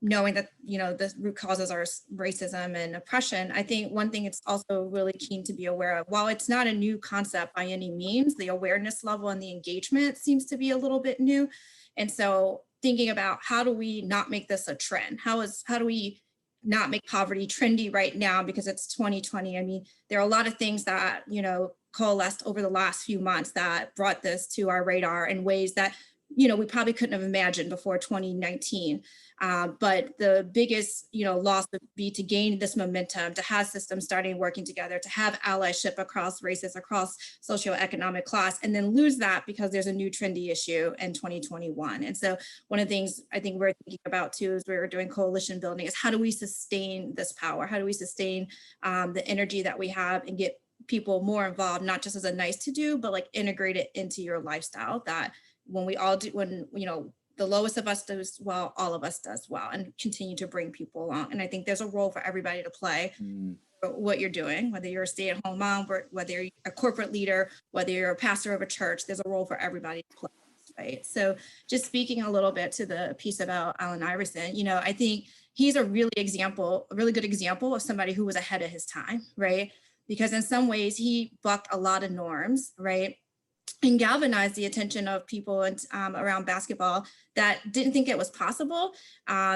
knowing that, you know, the root causes are racism and oppression. I think one thing it's also really keen to be aware of, while it's not a new concept by any means, the awareness level and the engagement seems to be a little bit new. And so thinking about how do we not make this a trend? How do we not make poverty trendy right now because it's 2020? I mean, there are a lot of things that, you know, coalesced over the last few months that brought this to our radar in ways that, you know, we probably couldn't have imagined before 2019. But the biggest, you know, loss would be to gain this momentum, to have systems starting working together, to have allyship across races, across socioeconomic class, and then lose that because there's a new trendy issue in 2021. And so one of the things I think we're thinking about too, as we're doing coalition building, is how do we sustain this power? How do we sustain the energy that we have and get people more involved, not just as a nice to do, but like integrate it into your lifestyle, that when we all do, when, you know, the lowest of us does well, all of us does well, and continue to bring people along. And I think there's a role for everybody to play what you're doing, whether you're a stay-at-home mom, whether you're a corporate leader, whether you're a pastor of a church, there's a role for everybody to play, right? So just speaking a little bit to the piece about Allen Iverson, you know, I think he's a really good example of somebody who was ahead of his time, right? Because in some ways he bucked a lot of norms, right? And galvanized the attention of people around basketball that didn't think it was possible,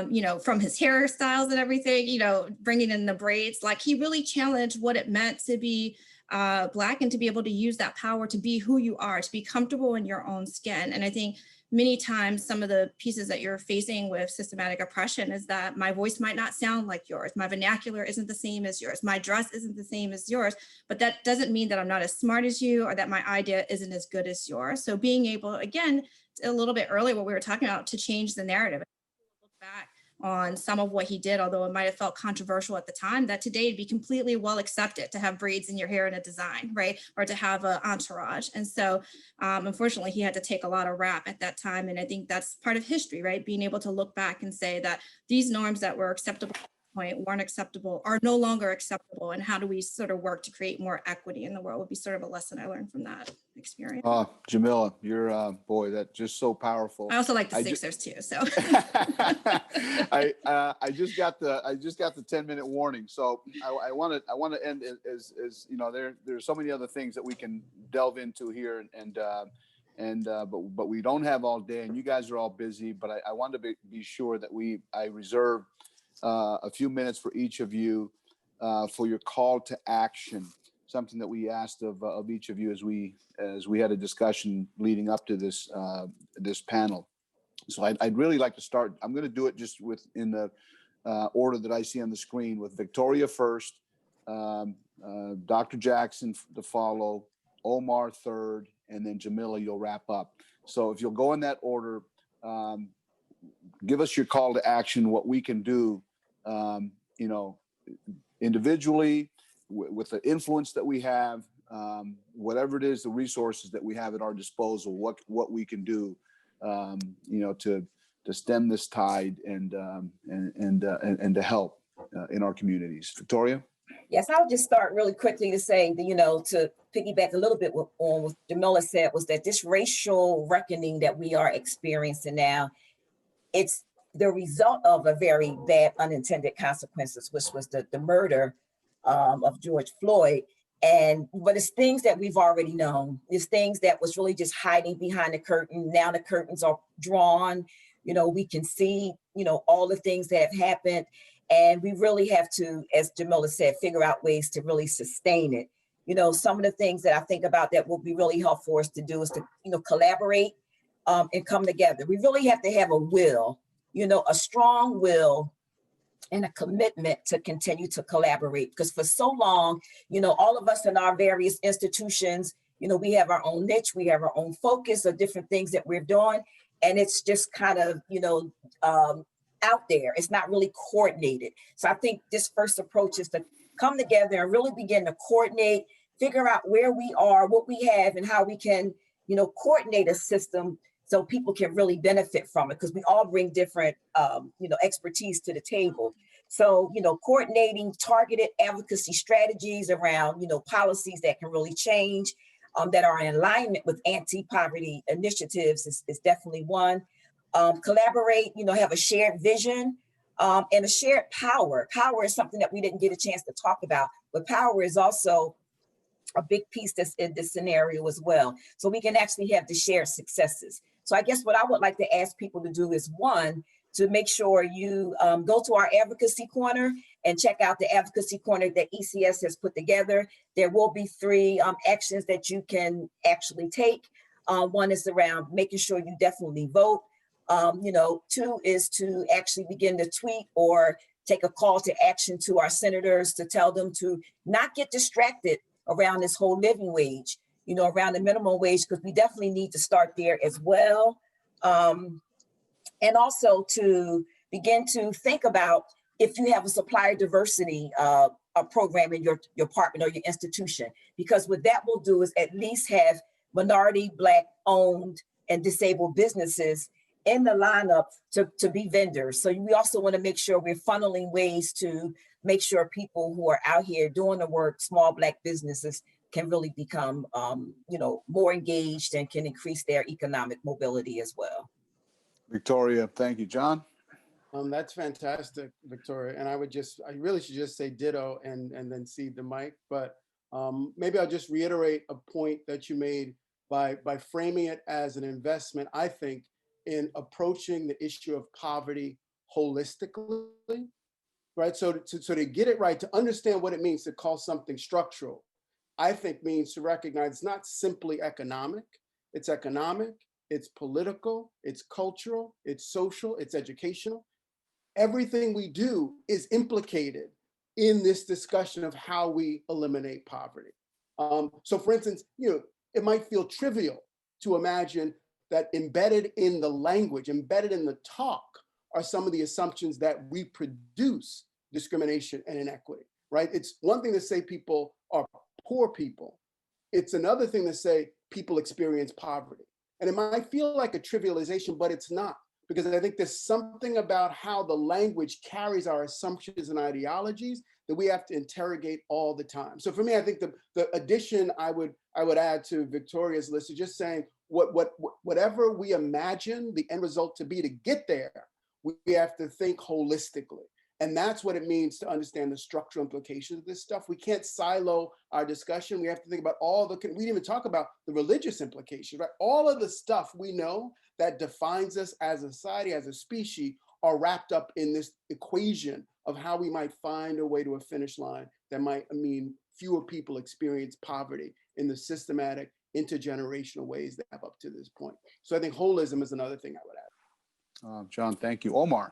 you know, from his hairstyles and everything, you know, bringing in the braids. Like, he really challenged what it meant to be Black and to be able to use that power to be who you are, to be comfortable in your own skin. And I think many times some of the pieces that you're facing with systematic oppression is that my voice might not sound like yours. My vernacular isn't the same as yours. My dress isn't the same as yours, but that doesn't mean that I'm not as smart as you or that my idea isn't as good as yours. So being able, again, a little bit earlier, what we were talking about, to change the narrative, look back on some of what he did, although it might have felt controversial at the time, that today it'd be completely well accepted to have braids in your hair in a design, right? Or to have an entourage. And so unfortunately, he had to take a lot of rap at that time. And I think that's part of history, right? Being able to look back and say that these norms that were acceptable point weren't acceptable, are no longer acceptable, and how do we sort of work to create more equity in the world would be sort of a lesson I learned from that experience. Jamila, you're boy, that's just so powerful. I also like the Sixers too, so. I just got the 10-minute warning, so I want to end as you know, there's so many other things that we can delve into here, but we don't have all day, and you guys are all busy. But I wanted to be sure that I reserve a few minutes for each of you for your call to action. Something that we asked of each of you as we had a discussion leading up to this panel. So I'd really like to start. I'm going to do it just in the order that I see on the screen, with Victoria first, Dr. Jackson to follow, Omar third, and then Jamila, you'll wrap up. So if you'll go in that order, give us your call to action, what we can do, individually, with the influence that we have, whatever it is, the resources that we have at our disposal, what we can do, to stem this tide and to help in our communities. Victoria? Yes, I'll just start really quickly to say that, to piggyback a little bit on what Jamila said, was that this racial reckoning that we are experiencing now, it's the result of a very bad unintended consequences, which was the murder of George Floyd. But it's things that we've already known. It's things that was really just hiding behind the curtain. Now the curtains are drawn. We can see, all the things that have happened. And we really have to, as Jamila said, figure out ways to really sustain it. Some of the things that I think about that will be really helpful for us to do is to, collaborate and come together. We really have to have a will, a strong will and a commitment to continue to collaborate. Because for so long, all of us in our various institutions, we have our own niche, we have our own focus of different things that we're doing. And it's just kind of, out there. It's not really coordinated. So I think this first approach is to come together and really begin to coordinate, figure out where we are, what we have, and how we can, coordinate a system so people can really benefit from it, because we all bring different, expertise to the table. So, coordinating targeted advocacy strategies around, policies that can really change, that are in alignment with anti-poverty initiatives is definitely one. Collaborate, have a shared vision and a shared power. Power is something that we didn't get a chance to talk about, but power is also a big piece that's in this scenario as well. So we can actually have the shared successes. So I guess what I would like to ask people to do is, one, to make sure you go to our advocacy corner and check out the advocacy corner that ECS has put together. There will be 3 actions that you can actually take. One is around making sure you definitely vote. 2 is to actually begin to tweet or take a call to action to our senators to tell them to not get distracted around this whole living wage, around the minimum wage, because we definitely need to start there as well. And also to begin to think about if you have a supplier diversity a program in your department or your institution, because what that will do is at least have minority, Black owned and disabled businesses in the lineup to be vendors. So we also want to make sure we're funneling ways to make sure people who are out here doing the work, small Black businesses, can really become, more engaged and can increase their economic mobility as well. Victoria, thank you. John? That's fantastic, Victoria. And I really should just say ditto and then cede the mic. But maybe I'll just reiterate a point that you made by framing it as an investment, I think, in approaching the issue of poverty holistically, right? So to get it right, to understand what it means to call something structural, I think means to recognize it's not simply economic, it's political, it's cultural, it's social, it's educational. Everything we do is implicated in this discussion of how we eliminate poverty. So for instance, it might feel trivial to imagine that embedded in the language, embedded in the talk, are some of the assumptions that reproduce discrimination and inequity, right? It's one thing to say people are poor people. It's another thing to say people experience poverty. And it might feel like a trivialization, but it's not. because I think there's something about how the language carries our assumptions and ideologies that we have to interrogate all the time. So for me, I think the addition I would add to Victoria's list is just saying whatever we imagine the end result to be to get there, we have to think holistically. And that's what it means to understand the structural implications of this stuff. We can't silo our discussion. We have to think about we didn't even talk about the religious implications, right? All of the stuff we know that defines us as a society, as a species, are wrapped up in this equation of how we might find a way to a finish line that might mean fewer people experience poverty in the systematic, intergenerational ways that have up to this point. So I think holism is another thing I would add. John, thank you. Omar.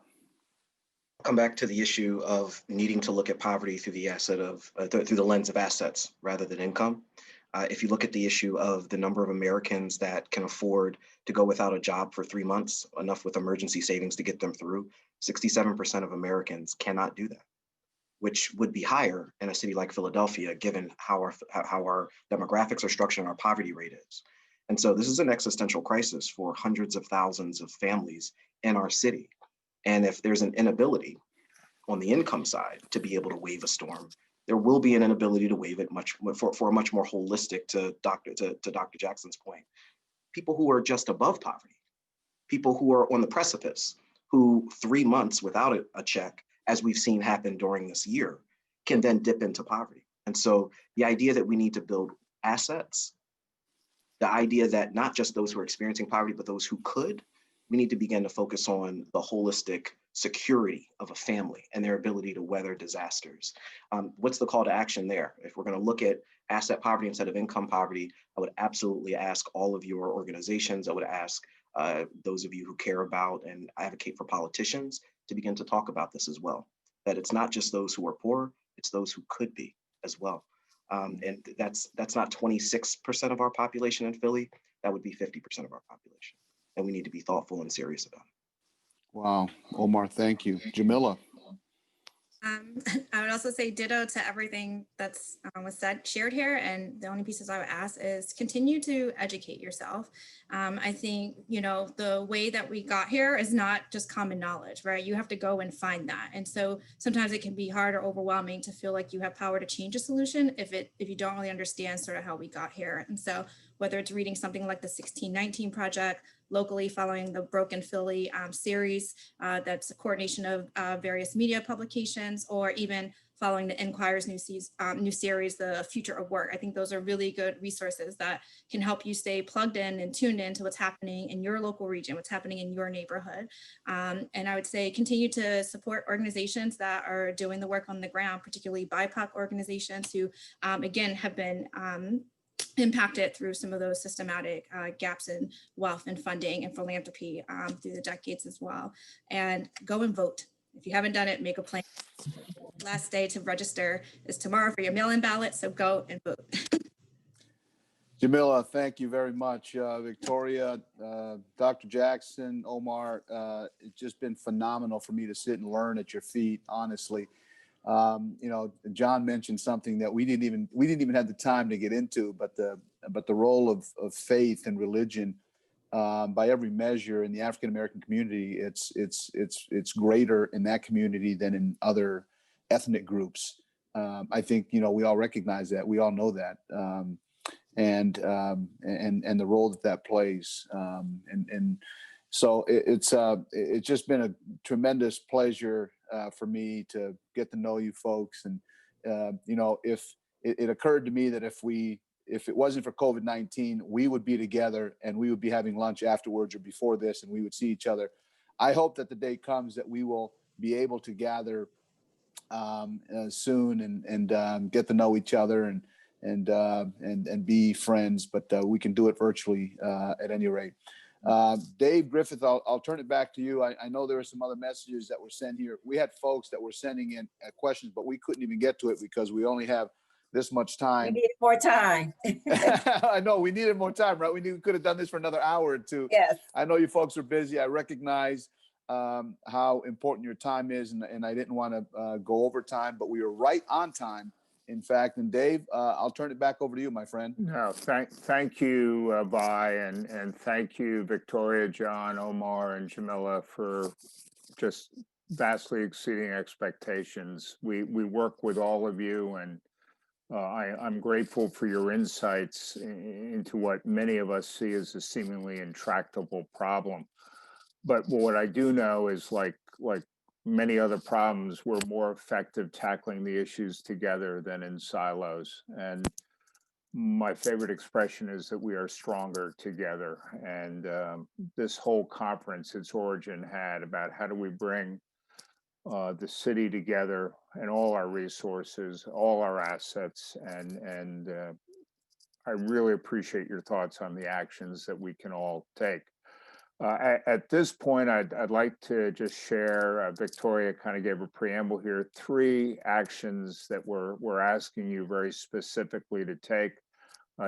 Come back to the issue of needing to look at poverty through the through the lens of assets rather than income. If you look at the issue of the number of Americans that can afford to go without a job for 3 months, enough with emergency savings to get them through, 67% of Americans cannot do that, which would be higher in a city like Philadelphia, given how our demographics are structured and our poverty rate is. And so this is an existential crisis for hundreds of thousands of families in our city. And if there's an inability on the income side to be able to wave a storm, there will be an inability to wave it for a much more holistic, to Dr. Jackson's point, people who are just above poverty, people who are on the precipice, who 3 months without a check, as we've seen happen during this year, can then dip into poverty. And so the idea that we need to build assets, the idea that not just those who are experiencing poverty, but those who could, we need to begin to focus on the holistic security of a family and their ability to weather disasters. What's the call to action there? If we're going to look at asset poverty instead of income poverty, I would absolutely ask all of your organizations, I would ask those of you who care about and advocate for politicians to begin to talk about this as well, that it's not just those who are poor, it's those who could be as well. And that's not 26% of our population in Philly, that would be 50% of our population. And we need to be thoughtful and serious about it. Wow. Omar, thank you. Jamila. I would also say ditto to everything that's was shared here. And the only pieces I would ask is continue to educate yourself. I think, the way that we got here is not just common knowledge, right? You have to go and find that. And so sometimes it can be hard or overwhelming to feel like you have power to change a solution if you don't really understand sort of how we got here. And so whether it's reading something like the 1619 Project, locally following the Broken Philly series, that's a coordination of various media publications, or even following the Enquirer's new series, The Future of Work. I think those are really good resources that can help you stay plugged in and tuned in to what's happening in your local region, what's happening in your neighborhood. And I would say continue to support organizations that are doing the work on the ground, particularly BIPOC organizations who, again, have been impacted through some of those systematic gaps in wealth and funding and philanthropy through the decades as well. And go and vote. If you haven't done it, make a plan. Last day to register is tomorrow for your mail-in ballot, so go and vote. Jamila, thank you very much. Victoria, Dr. Jackson, Omar, it's just been phenomenal for me to sit and learn at your feet, honestly. John mentioned something that we didn't even have the time to get into, but the role of faith and religion, by every measure in the African American community, it's greater in that community than in other ethnic groups. I think we all recognize that, we all know that, and the role that plays, and so it's just been a tremendous pleasure for me to get to know you folks. And, if it occurred to me that if it wasn't for COVID-19, we would be together and we would be having lunch afterwards or before this, and we would see each other. I hope that the day comes that we will be able to gather soon and get to know each other and be friends, but we can do it virtually at any rate. Dave Griffith, I'll turn it back to you. I know there are some other messages that were sent here. We had folks that were sending in questions, but we couldn't even get to it because we only have this much time. We needed more time. I know we needed more time, right? We could have done this for another hour or two. Yes. I know you folks are busy. I recognize how important your time is, and I didn't want to go over time, but we were right on time in fact. And Dave, I'll turn it back over to you, my friend. No, thank you, Vi, and thank you, Victoria, John, Omar, and Jamila, for just vastly exceeding expectations. We work with all of you, and I'm grateful for your insights into what many of us see as a seemingly intractable problem. But what I do know is, like many other problems, we're more effective tackling the issues together than in silos. And my favorite expression is that we are stronger together. And this whole conference, its origin had about how do we bring the city together and all our resources, all our assets, and I really appreciate your thoughts on the actions that we can all take. At this point, I'd like to just share, Victoria kind of gave a preamble here, 3 actions that we're asking you very specifically to take.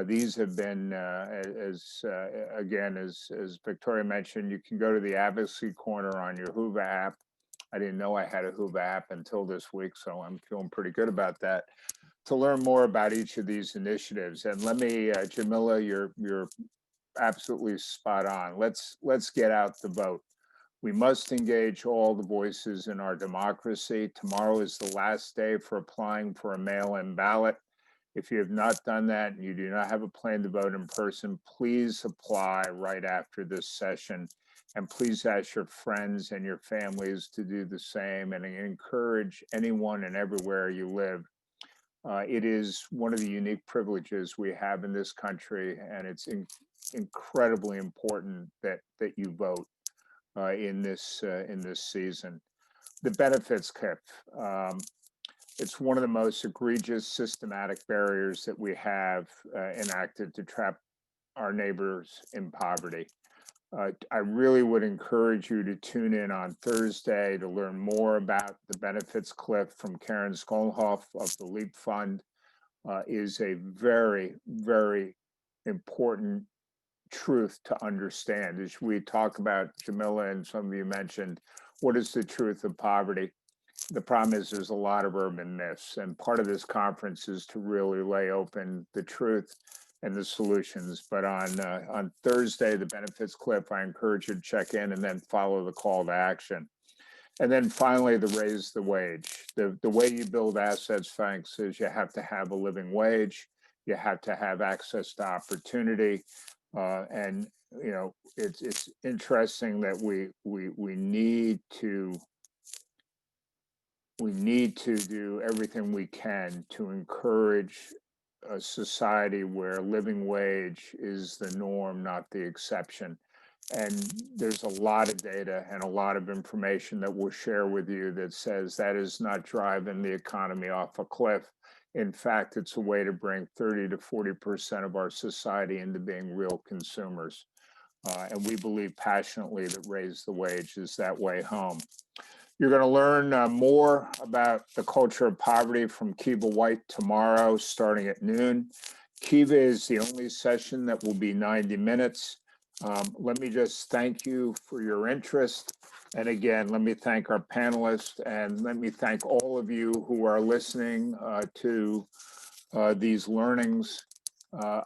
These have been, as Victoria mentioned, you can go to the Advocacy Corner on your Hoover app. I didn't know I had a Hoover app until this week, so I'm feeling pretty good about that, to learn more about each of these initiatives. And let me, Jamila, you're absolutely spot on. Let's get out the vote. We must engage all the voices in our democracy. Tomorrow is the last day for applying for a mail-in ballot. If you have not done that and you do not have a plan to vote in person, please apply right after this session. And please ask your friends and your families to do the same, and encourage anyone and everywhere you live. It is one of the unique privileges we have in this country, and it's incredibly important that you vote in this season. The benefits cliff. It's one of the most egregious systematic barriers that we have enacted to trap our neighbors in poverty. I really would encourage you to tune in on Thursday to learn more about the benefits cliff from Karen Skolhoff of the LEAP Fund. Is a very, very important truth to understand. As we talk about, Jamila and some of you mentioned, what is the truth of poverty? The problem is there's a lot of urban myths, and part of this conference is to really lay open the truth and the solutions. But on Thursday, the benefits cliff, I encourage you to check in and then follow the call to action. And then finally, the raise the wage. The way you build assets, thanks, is you have to have a living wage. You have to have access to opportunity. And you know, it's interesting that we need to do everything we can to encourage a society where living wage is the norm, not the exception. And there's a lot of data and a lot of information that we'll share with you that says that is not driving the economy off a cliff. In fact, it's a way to bring 30 to 40% of our society into being real consumers. And we believe passionately that raise the wage is that way home. You're going to learn more about the culture of poverty from Kiva White tomorrow, starting at noon. Kiva is the only session that will be 90 minutes. Let me just thank you for your interest. And again, let me thank our panelists, and let me thank all of you who are listening to these learnings.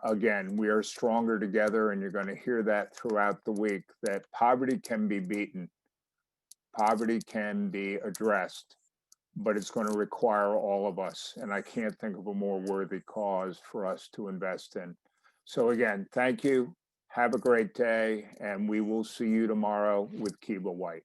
Again, we are stronger together, and you're going to hear that throughout the week, that poverty can be beaten. Poverty can be addressed, but it's going to require all of us. And I can't think of a more worthy cause for us to invest in. So again, thank you. Have a great day, and we will see you tomorrow with Kiva White.